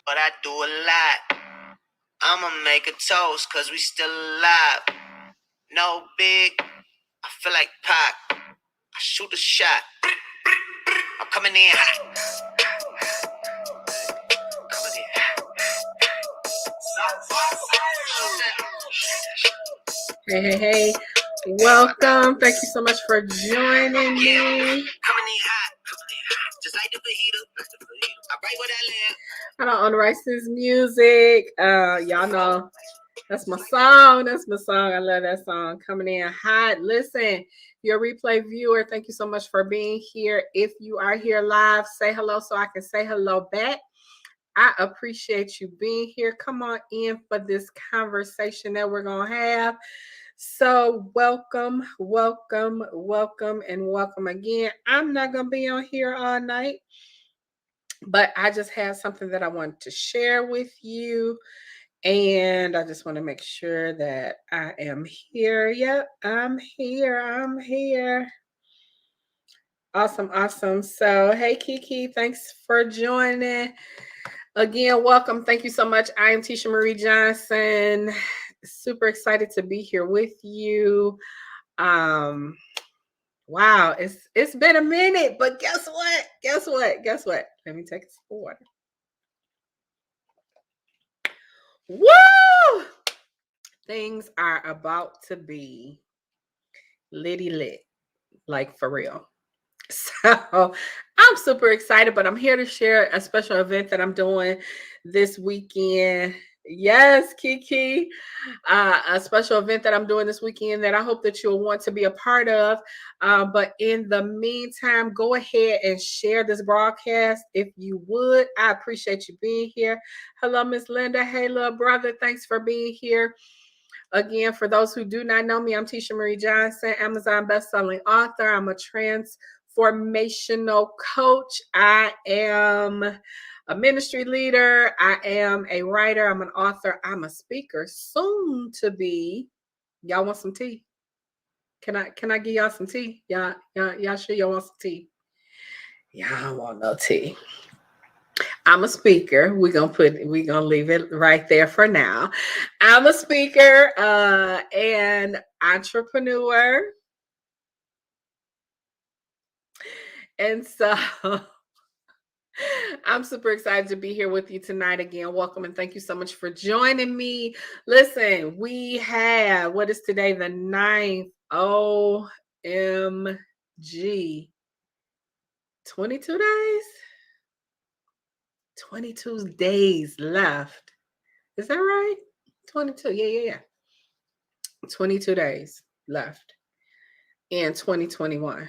but I do a lot. I'ma make a toast, cause we still alive. No big, I feel like Pac. I shoot a shot. I'm coming in hot. Coming in. Hey. Welcome. Thank you so much for joining me. Coming in hot. Just like the fajita. I write what I live. I don't unrighteous music. Y'all know that's my song. I love that song. Coming in hot. Listen, your replay viewer, thank you so much for being here. If you are here live, say hello so I can say hello back. I appreciate you being here. Come on in for this conversation that we're going to have. So welcome again. I'm not going to be on here all night, but I just have something that I want to share with you. And I just want to make sure that I am here. Yep, I'm here. Awesome. So, hey, Kiki, thanks for joining. Again, welcome. Thank you so much. I am Tisha Marie Johnson. Super excited to be here with you. Wow, it's been a minute, but guess what? Let me take a sip of water. Woo! Things are about to be litty lit, like for real. So I'm super excited, but I'm here to share a special event that I'm doing this weekend. Yes, Kiki, a special event that I'm doing this weekend that I hope that you'll want to be a part of. But in the meantime, go ahead and share this broadcast if you would. I appreciate you being here. Hello, Miss Linda. Hey, little brother. Thanks for being here. Again, for those who do not know me, I'm Tisha Marie Johnson, Amazon bestselling author. I'm a transformational coach. I am a ministry leader. I am a writer. I'm an author. I'm a speaker. Soon to be. Y'all want some tea? Can I give y'all some tea? Y'all sure y'all want some tea? Y'all don't want no tea. I'm a speaker. We're gonna leave it right there for now. I'm a speaker and entrepreneur. And so I'm super excited to be here with you tonight again. Welcome and thank you so much for joining me. Listen, we have, what is today? The 9th. OMG. 22 days? 22 days left. Is that right? 22. Yeah. 22 days left in 2021.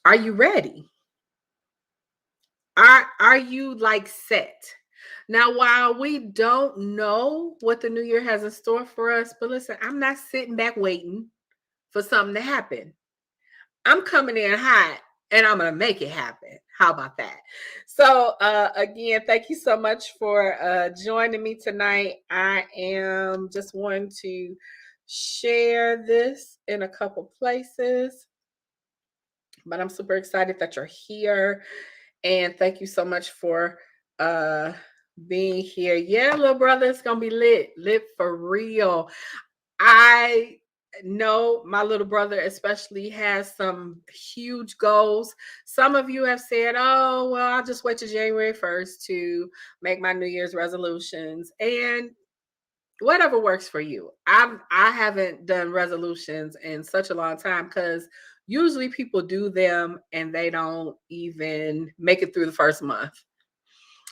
Are you ready? Are you like set? Now, while we don't know what the new year has in store for us, but listen, I'm not sitting back waiting for something to happen. I'm coming in hot and I'm going to make it happen. How about that? So, again, thank you so much for joining me tonight. I am just wanting to share this in a couple places, but I'm super excited that you're here. And thank you so much for being here. Yeah, little brother, it's going to be lit for real. I know my little brother especially has some huge goals. Some of you have said, oh, well, I'll just wait till January 1st to make my New Year's resolutions. And whatever works for you. I haven't done resolutions in such a long time because usually people do them and they don't even make it through the first month.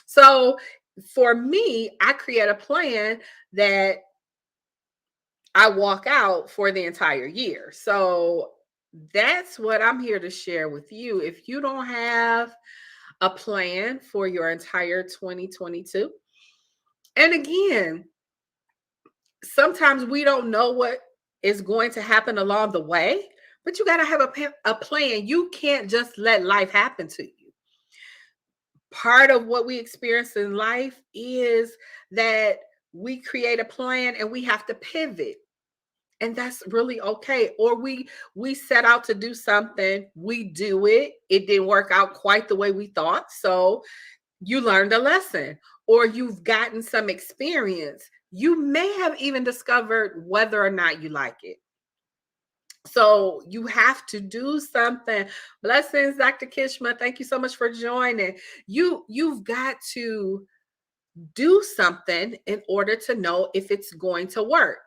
So for me, I create a plan that I walk out for the entire year. So that's what I'm here to share with you. If you don't have a plan for your entire 2022, and again, sometimes we don't know what is going to happen along the way, but you got to have a plan. You can't just let life happen to you. Part of what we experience in life is that we create a plan and we have to pivot. And that's really okay. Or we set out to do something, we do it. It didn't work out quite the way we thought. So You learned a lesson, or you've gotten some experience. You may have even discovered whether or not you like it. So you have to do something. Blessings, Dr. Kishma. Thank you so much for joining. You've got to do something in order to know if it's going to work.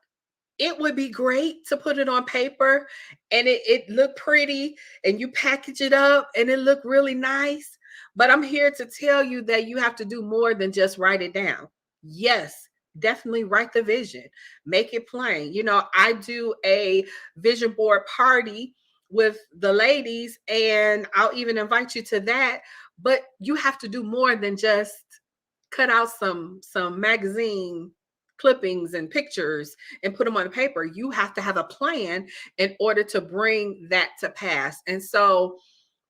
It would be great to put it on paper and it look pretty, and you package it up and it look really nice. But I'm here to tell you that you have to do more than just write it down. Yes, definitely write the vision, make it plain. I do a vision board party with the ladies, and I'll even invite you to that. But you have to do more than just cut out some magazine clippings and pictures and put them on the paper. You have to have a plan in order to bring that to pass. And so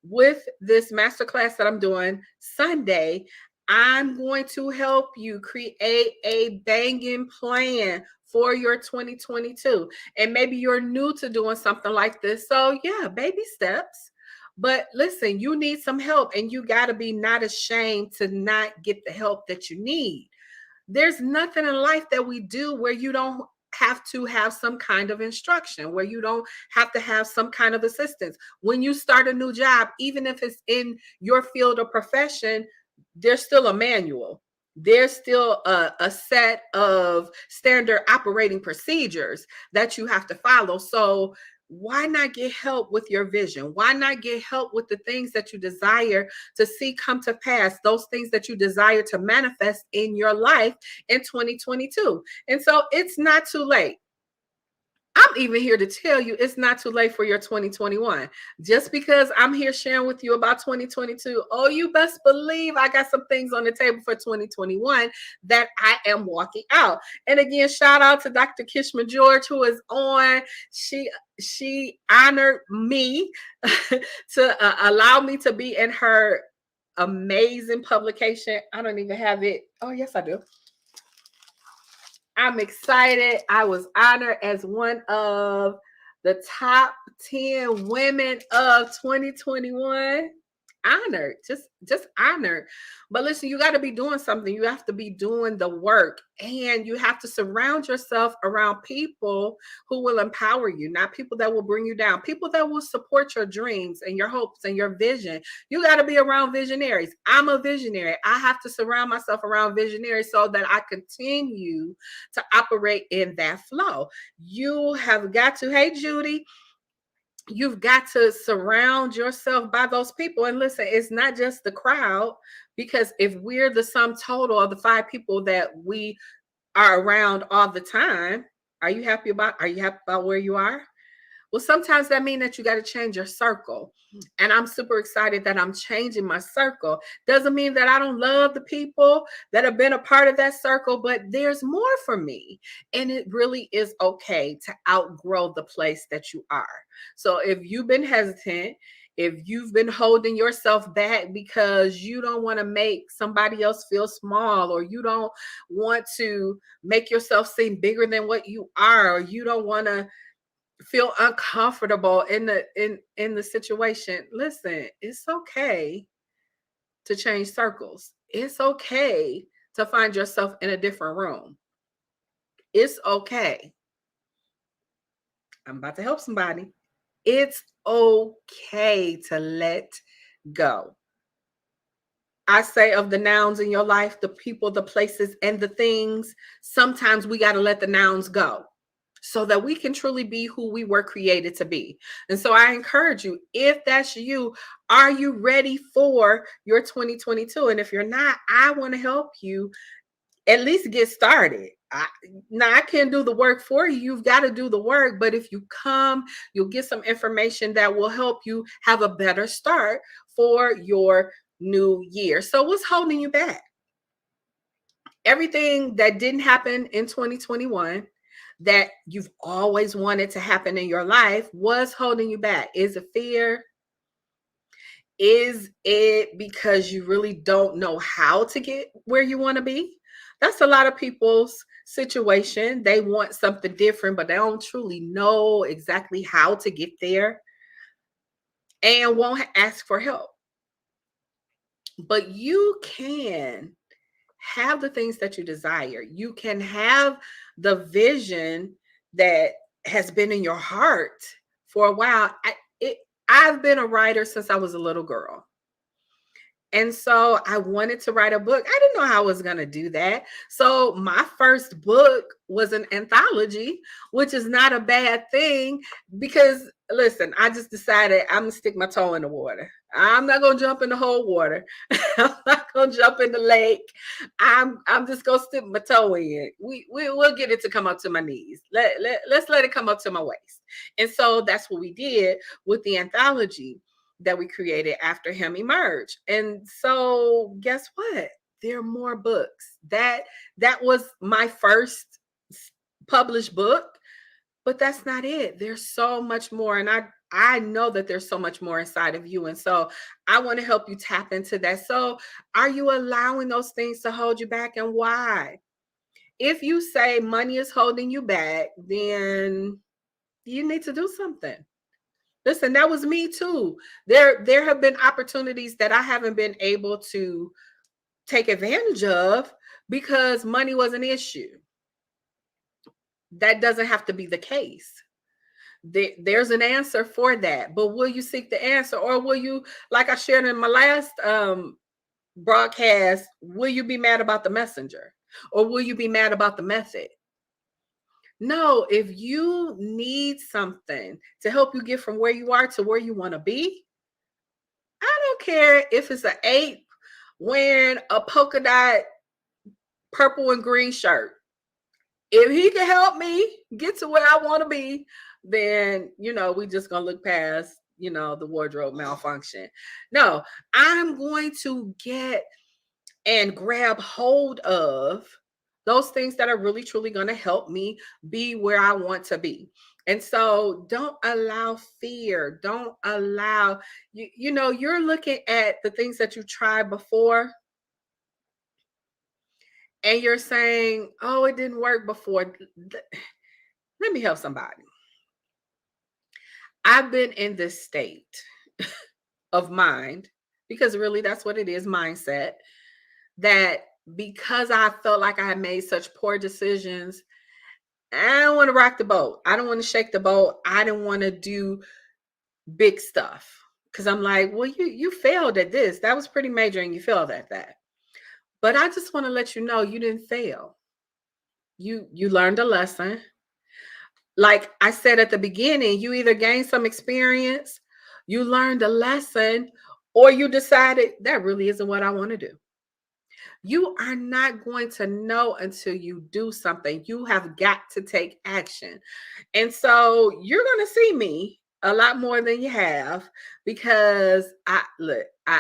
with this masterclass that I'm doing Sunday, I'm going to help you create a banging plan for your 2022. And maybe you're new to doing something like this. So yeah, baby steps. But listen, you need some help, and you got to be not ashamed to not get the help that you need. There's nothing in life that we do where you don't have to have some kind of instruction, where you don't have to have some kind of assistance. When you start a new job, even if it's in your field or profession, there's still a manual. There's still a set of standard operating procedures that you have to follow. So why not get help with your vision? Why not get help with the things that you desire to see come to pass, those things that you desire to manifest in your life in 2022? And so it's not too late. I'm even here to tell you it's not too late for your 2021. Just because I'm here sharing with you about 2022, oh, you best believe I got some things on the table for 2021 that I am walking out. And again, shout out to Dr. Kishma George, who is on. She honored me to allow me to be in her amazing publication. I don't even have it. Oh, yes, I do. I'm excited. I was honored as one of the top 10 women of 2021. Honored, just honored. But listen, you got to be doing something. You have to be doing the work, and you have to surround yourself around people who will empower you, not people that will bring you down, people that will support your dreams and your hopes and your vision. You got to be around visionaries. I'm a visionary. I have to surround myself around visionaries so that I continue to operate in that flow. You have got to, hey Judy, you've got to surround yourself by those people. And listen, it's not just the crowd, because if we're the sum total of the 5 people that we are around all the time, are you happy about where you are? Well, sometimes that means that you got to change your circle. And I'm super excited that I'm changing my circle. Doesn't mean that I don't love the people that have been a part of that circle, but there's more for me. And it really is okay to outgrow the place that you are. So if you've been hesitant, if you've been holding yourself back because you don't want to make somebody else feel small, or you don't want to make yourself seem bigger than what you are, or you don't want to feel uncomfortable in the situation, listen, it's okay to change circles. It's okay to find yourself in a different room. It's okay. I'm about to help somebody. It's okay to let go. I say, of the nouns in your life, the people, the places, and the things, sometimes we got to let the nouns go so that we can truly be who we were created to be. And so I encourage you, if that's you, are you ready for your 2022? And if you're not, I want to help you at least get started. Now, I can't do the work for you. You've got to do the work. But if you come, you'll get some information that will help you have a better start for your new year. So what's holding you back? Everything that didn't happen in 2021 that you've always wanted to happen in your life, was holding you back. Is it fear? Is it because you really don't know how to get where you want to be? That's a lot of people's situation. They want something different, but they don't truly know exactly how to get there, and won't ask for help. But you can have the things that you desire. You can have the vision that has been in your heart for a while. I've been a writer since I was a little girl. And so I wanted to write a book. I didn't know how I was going to do that. So my first book was an anthology, which is not a bad thing because listen, I just decided I'm going to stick my toe in the water. I'm not going to jump in the whole water. I'm not going to jump in the lake. I'm just going to stick my toe in. We'll get it to come up to my knees. Let's let it come up to my waist. And so that's what we did with the anthology that we created after him emerged. And so guess what? There are more books. That was my first published book, but that's not it. There's so much more. And I know that there's so much more inside of you. And so I want to help you tap into that. So are you allowing those things to hold you back, and why? If you say money is holding you back, then you need to do something. Listen, that was me too. There have been opportunities that I haven't been able to take advantage of because money was an issue. That doesn't have to be the case. There's an answer for that, but will you seek the answer, or will you, like I shared in my last broadcast, will you be mad about the messenger, or will you be mad about the method? No, if you need something to help you get from where you are to where you want to be, I don't care if it's an ape wearing a polka dot purple and green shirt. If he can help me get to where I want to be, then we just gonna look past the wardrobe malfunction. No, I'm going to get and grab hold of those things that are really truly going to help me be where I want to be. And so don't allow fear. Don't allow you're looking at the things that you tried before and you're saying, "Oh, it didn't work before." Let me help somebody. I've been in this state of mind, because really that's what it is, mindset, that because I felt like I had made such poor decisions, I don't want to rock the boat. I don't want to shake the boat. I didn't want to do big stuff because I'm like, well, you failed at this. That was pretty major, and you failed at that. But I just want to let you know you didn't fail. You learned a lesson. Like I said at the beginning, you either gained some experience, you learned a lesson, or you decided that really isn't what I want to do. You are not going to know until you do something. You have got to take action. And so you're going to see me a lot more than you have, because I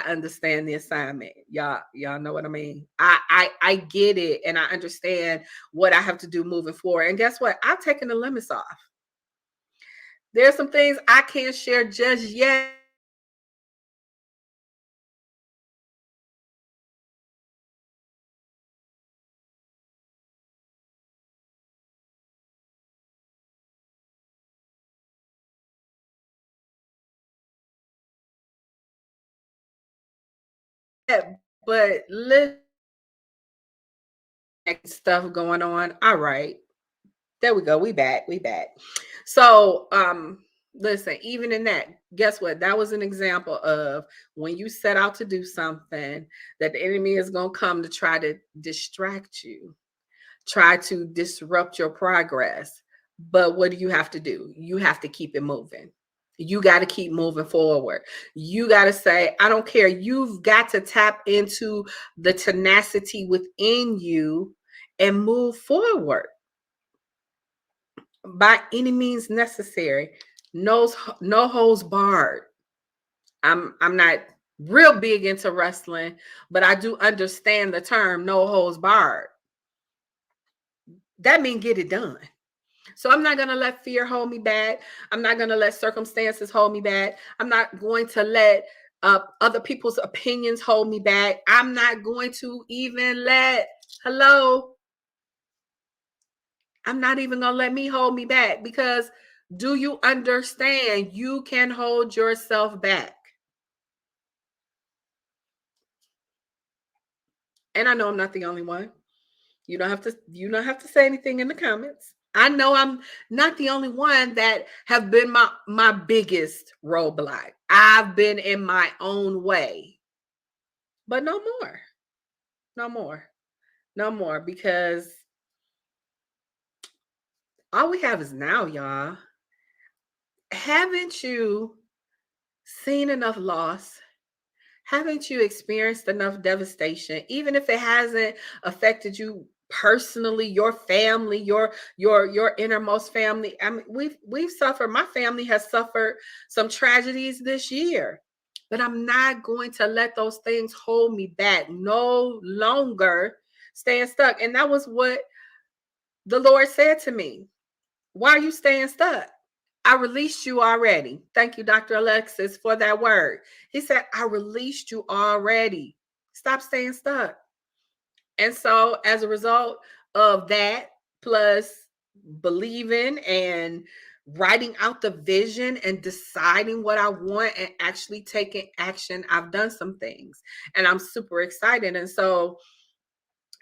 understand the assignment. Y'all know what I mean? I get it, and I understand what I have to do moving forward. And guess what? I've taken the limits off. There's some things I can't share just yet. But listen, stuff going on. All right. There we go. We back. We back. So, listen, even in that, guess what? That was an example of when you set out to do something, that the enemy is going to come to try to distract you, try to disrupt your progress. But what do you have to do? You have to keep it moving. You got to keep moving forward. You got to say, I don't care. You've got to tap into the tenacity within you and move forward by any means necessary. No holds barred. I'm not real big into wrestling, but I do understand the term no holds barred. That means get it done. So I'm not going to let fear hold me back. I'm not going to let circumstances hold me back. I'm not going to let other people's opinions hold me back. I'm not going to even let, hello, I'm not even going to let me hold me back, because do you understand you can hold yourself back? And I know I'm not the only one. You don't have to say anything in the comments. I know I'm not the only one that have been my biggest roadblock. I've been in my own way. But no more. No more. No more, because all we have is now, y'all. Haven't you seen enough loss? Haven't you experienced enough devastation, even if it hasn't affected you personally, your family, your innermost family? I mean, we've suffered. My family has suffered some tragedies this year, but I'm not going to let those things hold me back. No longer staying stuck. And that was what the Lord said to me. Why are you staying stuck? I released you already. Thank you, Dr. Alexis, for that word. He said, I released you already. Stop staying stuck. And so, as a result of that, plus believing and writing out the vision and deciding what I want and actually taking action, I've done some things and I'm super excited. And so,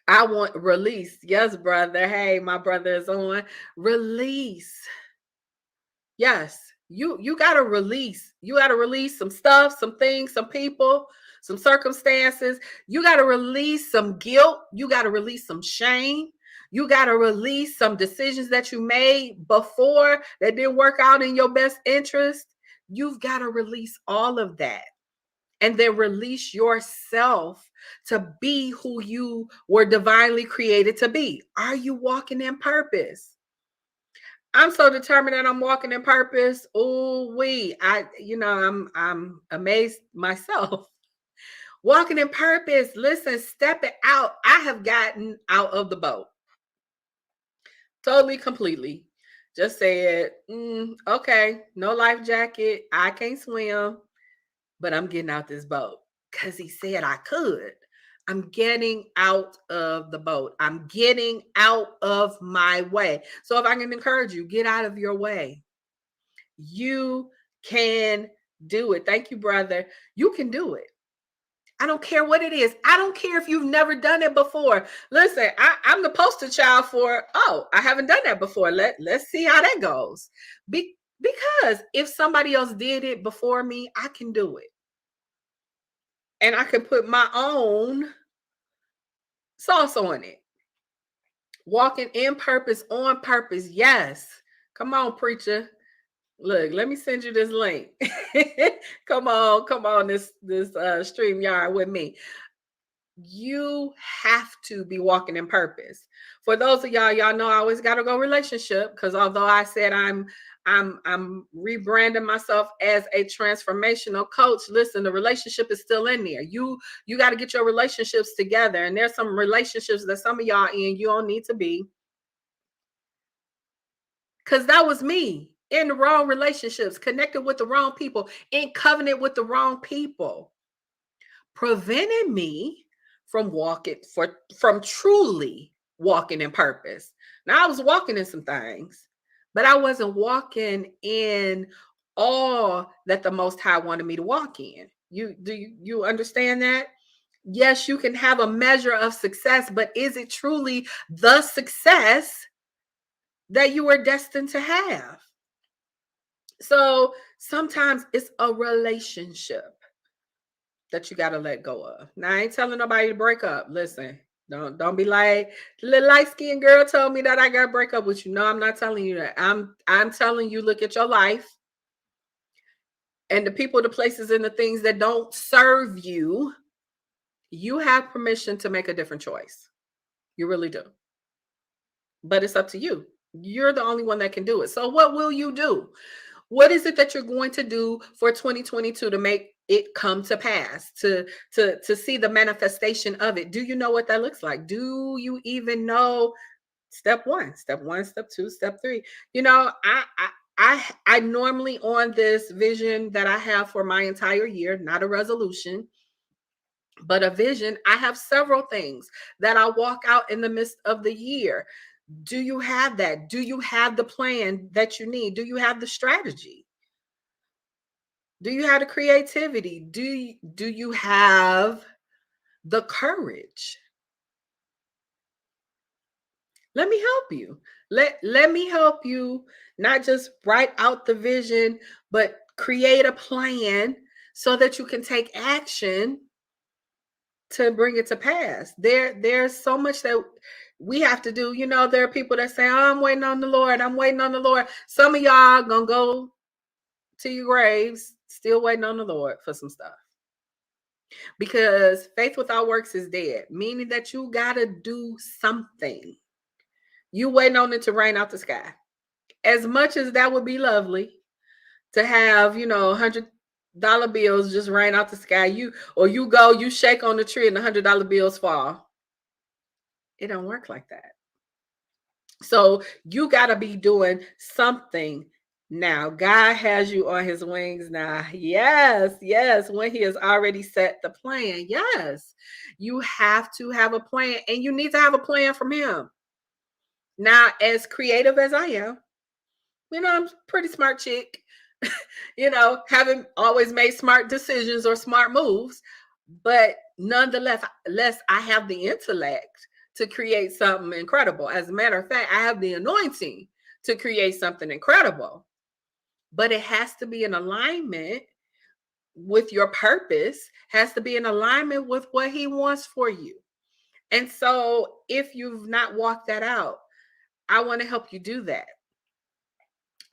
I want release. Yes, brother. Hey, my brother is on. Release. Yes, you got to release. You got to release some stuff, some things, some people, some circumstances. You got to release some guilt. You got to release some shame. You got to release some decisions that you made before that didn't work out in your best interest. You've got to release all of that and then release yourself to be who you were divinely created to be. Are you walking in purpose? I'm so determined that I'm walking in purpose. Oh, I'm amazed myself. Walking in purpose. Listen, stepping out. I have gotten out of the boat. Totally, completely. Just said, okay, no life jacket. I can't swim, but I'm getting out this boat because he said I could. I'm getting out of the boat. I'm getting out of my way. So if I can encourage you, get out of your way. You can do it. Thank you, brother. You can do it. I don't care what it is. I don't care if you've never done it before. Listen, I'm the poster child for, oh, I haven't done that before. Let's see how that goes. Because if somebody else did it before me, I can do it. And I can put my own sauce on it. Walking in purpose, on purpose. Yes. Come on, preacher. Look, let me send you this link. Come on, this StreamYard with me. You have to be walking in purpose. For those of y'all know I always got to go relationship, because although I said I'm rebranding myself as a transformational coach, listen, the relationship is still in there. You got to get your relationships together, and there's some relationships that some of y'all in you don't need to be, because that was me in the wrong relationships, connected with the wrong people, in covenant with the wrong people, prevented me from from truly walking in purpose. Now I was walking in some things, but I wasn't walking in all that the Most High wanted me to walk in. You understand that? Yes, you can have a measure of success, but is it truly the success that you were destined to have? So sometimes it's a relationship that you got to let go of. Now, I ain't telling nobody to break up. Listen, don't be like, the little light-skinned girl told me that I got to break up with you. No, I'm not telling you that. I'm telling you, look at your life and the people, the places, and the things that don't serve you. You have permission to make a different choice. You really do. But it's up to you. You're the only one that can do it. So what will you do? What is it that you're going to do for 2022 to make it come to pass, to see the manifestation of it? Do you know what that looks like? Do you even know step one, step two, step three? You know, I normally, on this vision that I have for my entire year, not a resolution, but a vision, I have several things that I walk out in the midst of the year. Do you have that? Do you have the plan that you need? Do you have the strategy? Do you have the creativity? Do you have the courage? Let me help you. Let me help you not just write out the vision, but create a plan so that you can take action to bring it to pass. There's so much that we have to do. You know, there are people that say, "Oh, I'm waiting on the Lord. I'm waiting on the Lord." Some of y'all gonna go to your graves still waiting on the Lord for some stuff. Because faith without works is dead, meaning that you gotta do something. You waiting on it to rain out the sky. As much as that would be lovely to have, $100 bills just rain out the sky, you shake on the tree and the $100 bills fall. It don't work like that. So you got to be doing something now. God has you on his wings now. Yes, yes. When he has already set the plan. Yes. You have to have a plan, and you need to have a plan from him. Now, as creative as I am, I'm a pretty smart chick, haven't always made smart decisions or smart moves, but nonetheless, I have the intellect to create something incredible. As a matter of fact, I have the anointing to create something incredible, but it has to be in alignment with your purpose, has to be in alignment with what he wants for you. And so if you've not walked that out, I want to help you do that.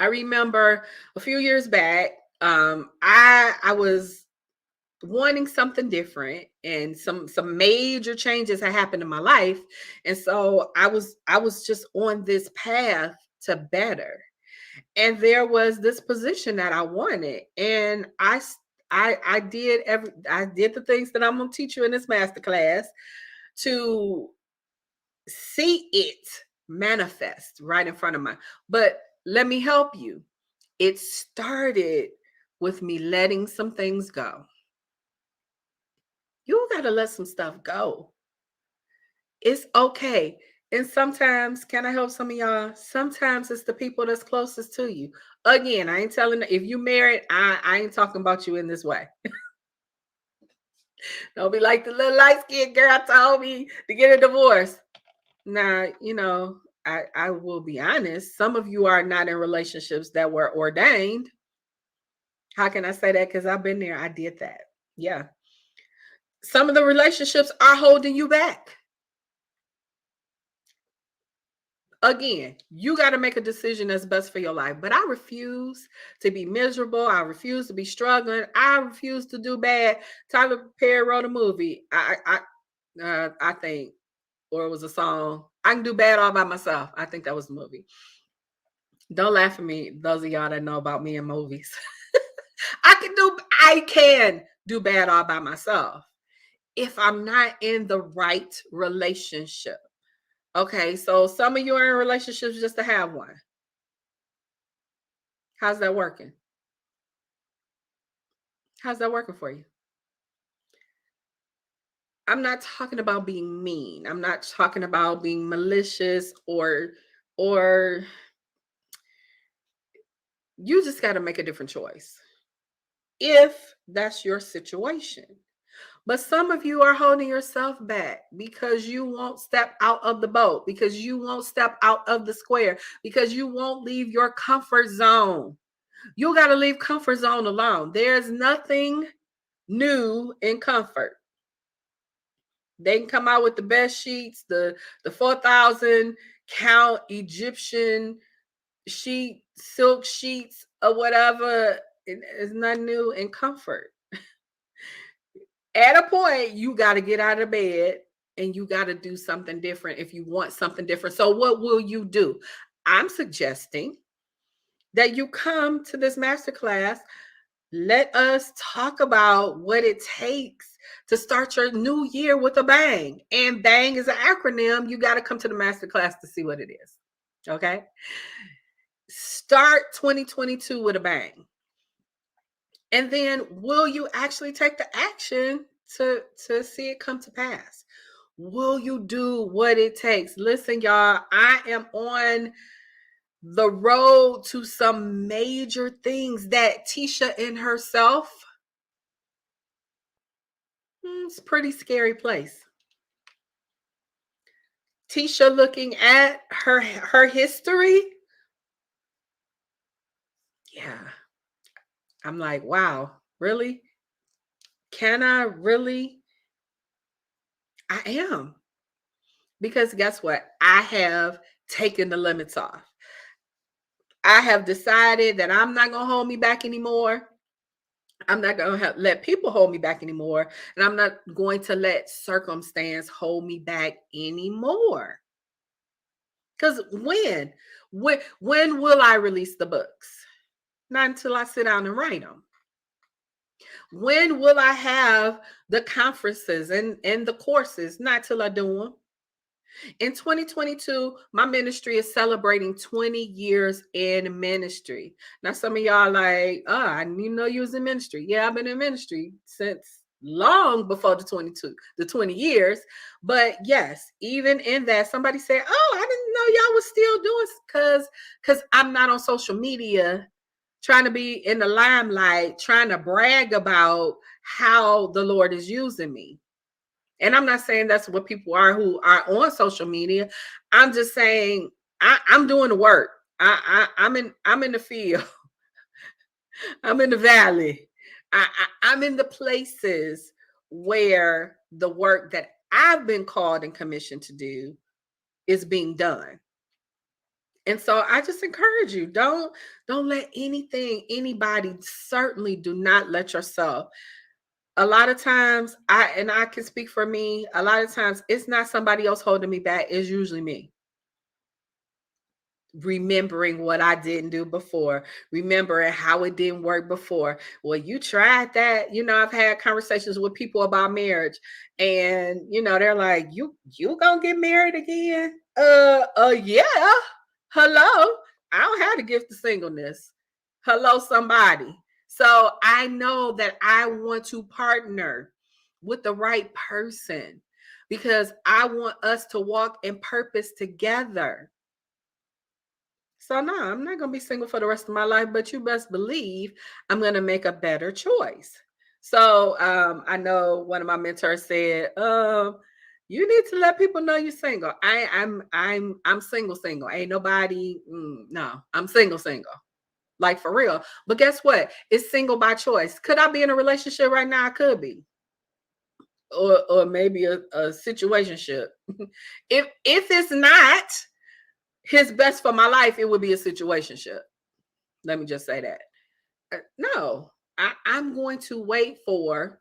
I remember a few years back, I was wanting something different, and some major changes had happened in my life, and so I was just on this path to better. And there was this position that I wanted, and I did the things that I'm gonna teach you in this masterclass to see it manifest right in front of my. But let me help you. It started with me letting some things go. You got to let some stuff go. It's okay. And sometimes, can I help some of y'all? Sometimes it's the people that's closest to you. Again, I ain't telling, if you married, I ain't talking about you in this way. Don't be like the little light skinned girl told me to get a divorce. Now, I will be honest. Some of you are not in relationships that were ordained. How can I say that? Because I've been there. I did that. Yeah. Some of the relationships are holding you back. Again, you got to make a decision that's best for your life. But I refuse to be miserable. I refuse to be struggling. I refuse to do bad. Tyler Perry wrote a movie. I think, or it was a song. I can do bad all by myself. I think that was the movie. Don't laugh at me, those of y'all that know about me in movies. I can do bad all by myself if I'm not in the right relationship. Okay, so some of you are in relationships just to have one. How's that working? How's that working for you? I'm not talking about being mean. I'm not talking about being malicious or you just got to make a different choice if that's your situation. But some of you are holding yourself back because you won't step out of the boat, because you won't step out of the square, because you won't leave your comfort zone. You got to leave comfort zone alone. There's nothing new in comfort. They can come out with the best sheets, the 4,000 count Egyptian sheet, silk sheets or whatever. It's nothing new in comfort. At a point, you got to get out of bed and you got to do something different if you want something different. So what will you do? I'm suggesting that you come to this masterclass. Let us talk about what it takes to start your new year with a bang. And BANG is an acronym. You got to come to the masterclass to see what it is. Okay? Start 2022 with a bang. And then will you actually take the action to see it come to pass? Will you do what it takes? Listen, y'all, I am on the road to some major things that Tisha in herself, it's a pretty scary place. Tisha looking at her history, yeah, I'm like, wow, really? Can I really? I am. Because guess what? I have taken the limits off. I have decided that I'm not going to hold me back anymore. I'm not going to let people hold me back anymore. And I'm not going to let circumstance hold me back anymore. Because when will I release the books? Not until I sit down and write them. When will I have the conferences and the courses? Not till I do them. In 2022, my ministry is celebrating 20 years in ministry. Now, some of y'all like, oh, I didn't know you was in ministry. Yeah, I've been in ministry since long before the 20 years. But yes, even in that, somebody said, oh, I didn't know y'all was still doing because I'm not on social media trying to be in the limelight, trying to brag about how the Lord is using me. And I'm not saying that's what people are who are on social media. I'm just saying I'm doing the work. I'm in the field. I'm in the valley. I'm in the places where the work that I've been called and commissioned to do is being done. And so I just encourage you, don't let anybody, certainly do not let yourself. A lot of times I can speak for me, a lot of times it's not somebody else holding me back, it's usually me remembering what I didn't do before, remembering how it didn't work before. Well, you tried that. I've had conversations with people about marriage, and they're like, you gonna get married again? Yeah. Hello. I don't have the gift of singleness. Hello, somebody. So I know that I want to partner with the right person because I want us to walk in purpose together. So no, I'm not gonna be single for the rest of my life, but you best believe I'm gonna make a better choice. So I know one of my mentors said, you need to let people know you're single. I'm single. Ain't nobody, no, I'm single. Like for real. But guess what? It's single by choice. Could I be in a relationship right now? I could be. Or maybe a situationship. If it's not his best for my life, it would be a situationship. Let me just say that. No, I'm going to wait for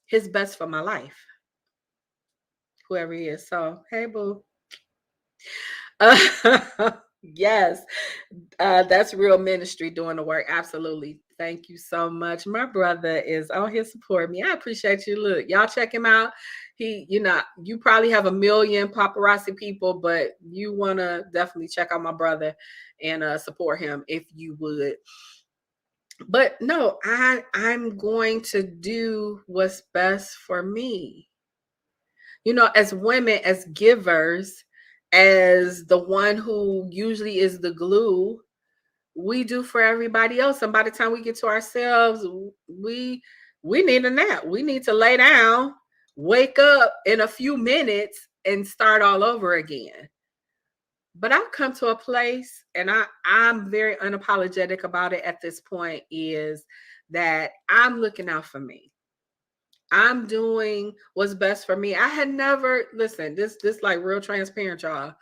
his best for my life, whoever he is. So, hey, boo. Yes, that's real ministry doing the work. Absolutely. Thank you so much. My brother is on here supporting me. I appreciate you. Look, y'all check him out. You probably have a million paparazzi people, but you want to definitely check out my brother and support him if you would. But no, I'm going to do what's best for me. As women, as givers, as the one who usually is the glue, we do for everybody else. And by the time we get to ourselves, we need a nap. We need to lay down, wake up in a few minutes, and start all over again. But I've come to a place, and I'm very unapologetic about it at this point, is that I'm looking out for me. I'm doing what's best for me. I had never, listen, this like real transparent, y'all.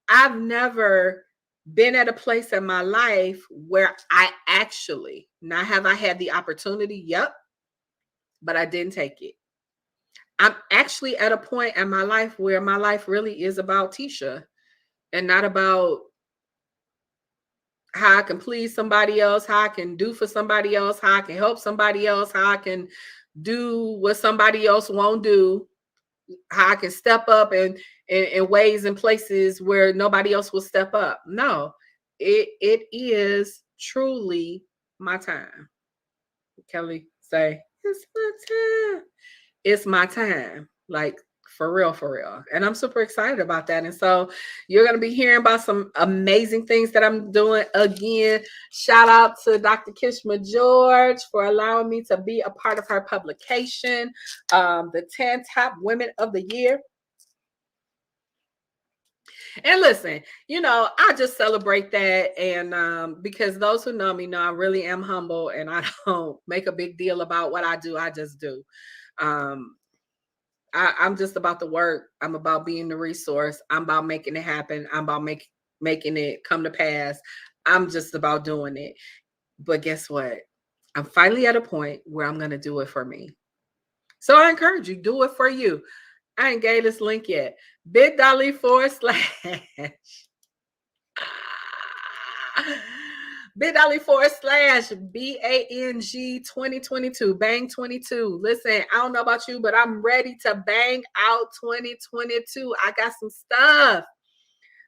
I've never been at a place in my life where I actually, now have I had the opportunity? Yep, but I didn't take it. I'm actually at a point in my life where my life really is about Tisha and not about how I can please somebody else, how I can do for somebody else, how I can help somebody else, how I can do what somebody else won't do, how I can step up in ways and places where nobody else will step up. No, it is truly my time. Kelly say, it's my time. It's my time. Like for real, for real. And I'm super excited about that. And so you're going to be hearing about some amazing things that I'm doing. Again, shout out to Dr. Kishma George for allowing me to be a part of her publication, the 10 Top Women of the Year. And listen, I just celebrate that. And because those who know me know I really am humble and I don't make a big deal about what I do. I just do. Um, I'm just about the work. I'm about being the resource. I'm about making it happen. I'm about making it come to pass. I'm just about doing it. But guess what? I'm finally at a point where I'm going to do it for me. So I encourage you, do it for you. I ain't gave this link yet. bit.ly/ bit.ly/ B.A.N.G 2022, bang 22. Listen, I don't know about you, but I'm ready to bang out 2022. I got some stuff.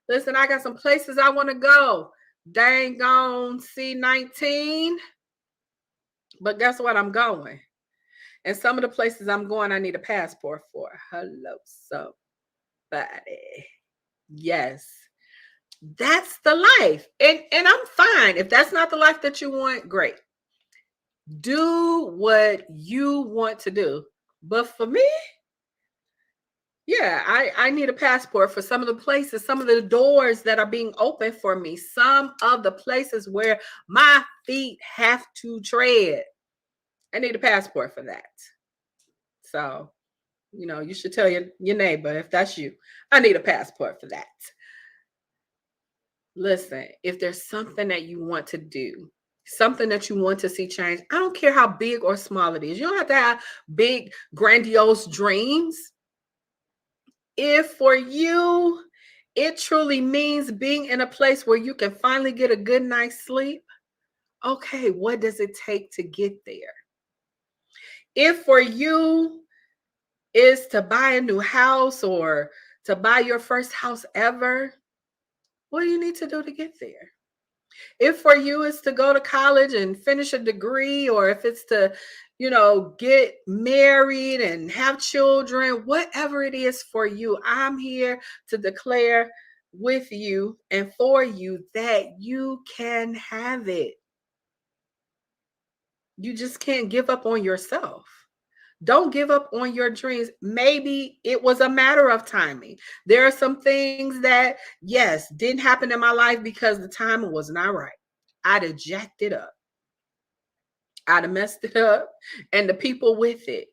Listen, I got some places I want to go. Dang on C19. But guess what? I'm going. And some of the places I'm going, I need a passport for. Hello, somebody. Yes. That's the life. And I'm fine. If that's not the life that you want, great. Do what you want to do. But for me, yeah, I need a passport for some of the places, some of the doors that are being opened for me, some of the places where my feet have to tread. I need a passport for that. So, you should tell your neighbor if that's you. I need a passport for that. Listen, if there's something that you want to do, something that you want to see change, I don't care how big or small it is. You don't have to have big, grandiose dreams. If for you, it truly means being in a place where you can finally get a good night's sleep, okay, what does it take to get there? If for you is to buy a new house or to buy your first house ever, what do you need to do to get there? If for you is to go to college and finish a degree, or if it's to, get married and have children, whatever it is for you, I'm here to declare with you and for you that you can have it. You just can't give up on yourself. Don't give up on your dreams. Maybe it was a matter of timing. There are some things that, yes, didn't happen in my life because the timing was not right. I'd have jacked it up. I'd have messed it up and the people with it.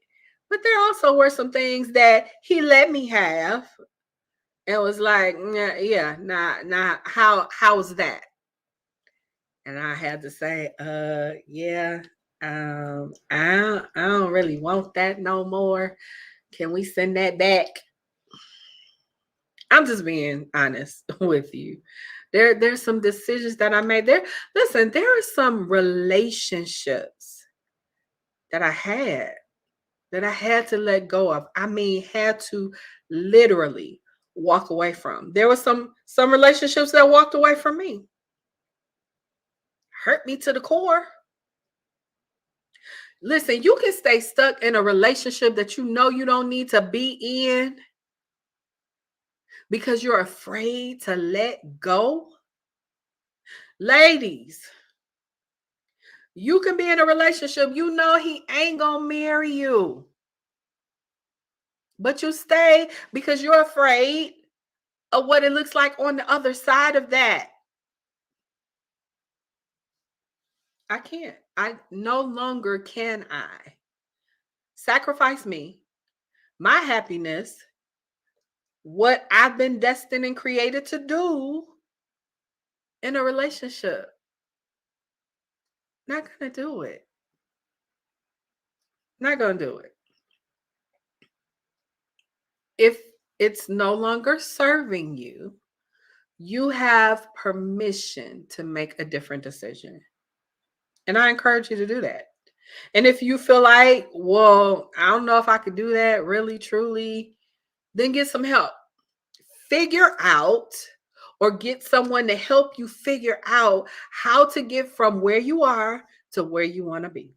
But there also were some things that he let me have and was like, yeah, nah, how's that? And I had to say, yeah, I don't really want that no more. Can we send that back? I'm just being honest with you. There's some decisions that I made. Listen, there are some relationships that I had to let go of. I mean, had to literally walk away from. There were some relationships that walked away from me. Hurt me to the core. Listen, you can stay stuck in a relationship that you know you don't need to be in because you're afraid to let go. Ladies, you can be in a relationship, you know he ain't gonna marry you, but you stay because you're afraid of what it looks like on the other side of that. I can't. I no longer can I sacrifice me, my happiness, what I've been destined and created to do in a relationship. Not gonna do it. Not gonna do it. If it's no longer serving you, you have permission to make a different decision. And I encourage you to do that. And if you feel like, well, I don't know if I could do that really, truly, then get some help. Figure out or get someone to help you figure out how to get from where you are to where you want to be.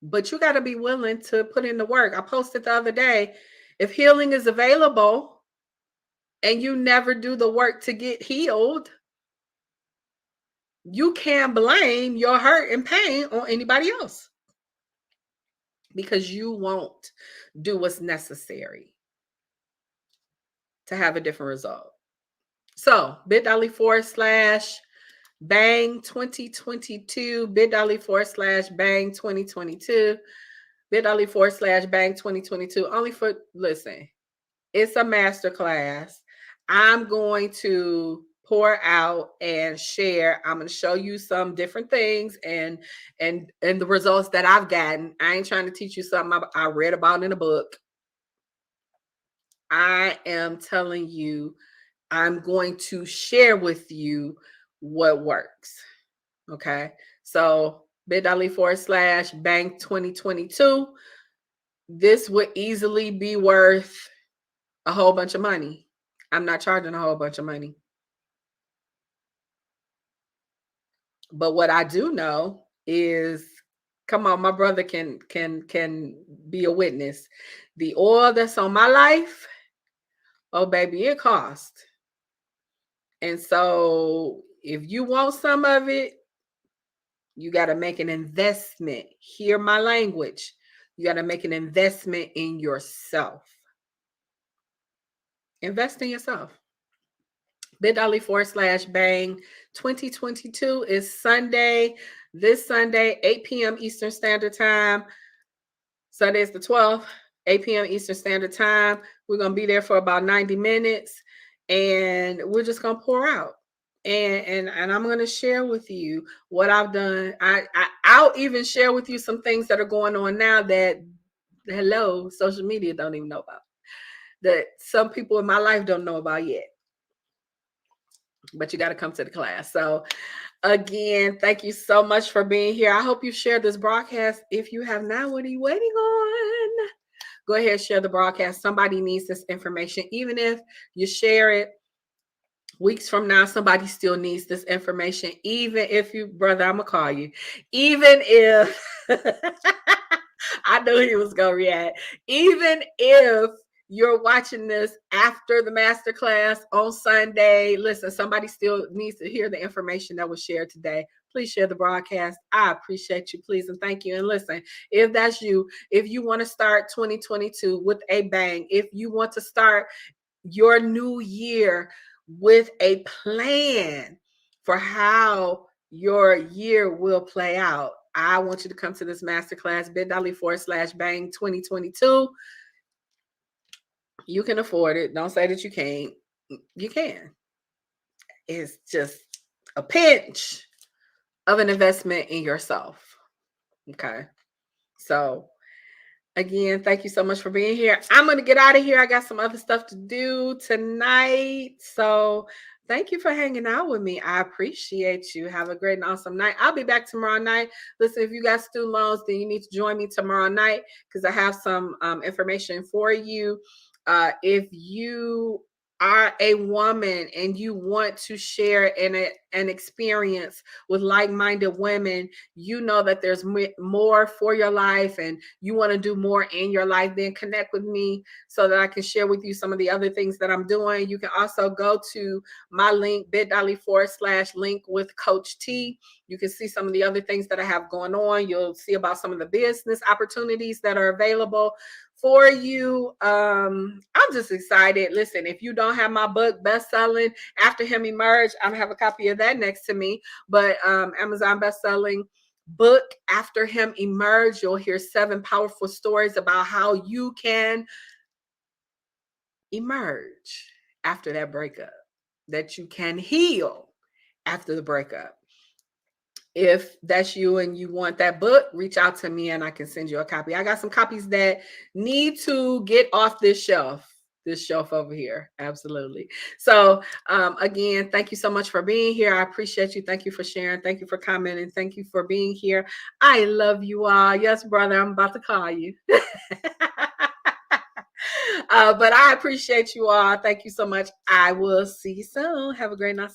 But you got to be willing to put in the work. I posted the other day, if healing is available and you never do the work to get healed, you can't blame your hurt and pain on anybody else because you won't do what's necessary. to have a different result. So bit.ly/bang 2022, bit.ly/bang 2022, bit.ly/bang 2022. Only for, listen, it's a masterclass. I'm going to pour out and share. I'm going to show you some different things and the results that I've gotten. I ain't trying to teach you something I read about in a book. I am telling you, I'm going to share with you what works. Okay. So bit.ly/bang 2022. This would easily be worth a whole bunch of money. I'm not charging a whole bunch of money. But what I do know is, come on, my brother can be a witness. The oil that's on my life, oh baby, it costs. And so if you want some of it, you got to make an investment. Hear my language. You got to make an investment in yourself. Invest in yourself. bit.ly/bang 2022 is Sunday. This Sunday, 8 p.m. Eastern Standard Time. Sunday is the 12th, 8 p.m. Eastern Standard Time. We're going to be there for about 90 minutes and we're just going to pour out. And I'm going to share with you what I've done. I'll even share with you some things that are going on now that, hello, social media don't even know about, that some people in my life don't know about yet. But you got to come to the class. So again, thank you so much for being here. I hope you shared this broadcast. If you have not, what are you waiting on? Go ahead, share the broadcast. Somebody needs this information. Even if you share it weeks from now, somebody still needs this information. Even if you, brother, I'm going to call you. Even if, I knew he was going to react. Even if you're watching this after the masterclass on Sunday, listen, somebody still needs to hear the information that was shared today. Please share the broadcast. I appreciate you. Please and thank you. And listen, if that's you, if you want to start 2022 with a bang, if you want to start your new year with a plan for how your year will play out, I want you to come to this masterclass, bit.ly/bang 2022. You can afford it. Don't say that you can't. You can. It's just a pinch of an investment in yourself. Okay. So again, thank you so much for being here. I'm going to get out of here. I got some other stuff to do tonight. So thank you for hanging out with me. I appreciate you. Have a great and awesome night. I'll be back tomorrow night. Listen, if you got student loans, then you need to join me tomorrow night because I have some information for you. If you are a woman and you want to share an experience with like-minded women, you know that there's more for your life and you want to do more in your life, then connect with me so that I can share with you some of the other things that I'm doing. You can also go to my link, bit.ly/link with Coach T. You can see some of the other things that I have going on. You'll see about some of the business opportunities that are available for you. I'm just excited. Listen, if you don't have my book, Best-Selling After Him Emerge, I have a copy of that next to me, but Amazon best-selling book After Him Emerge, you'll hear 7 powerful stories about how you can emerge after that breakup, that you can heal after the breakup. If that's you and you want that book, reach out to me and I can send you a copy. I got some copies that need to get off this shelf over here. Absolutely. So again, thank you so much for being here. I appreciate you. Thank you for sharing. Thank you for commenting. Thank you for being here. I love you all. Yes, brother, I'm about to call you. But I appreciate you all. Thank you so much. I will see you soon. Have a great night.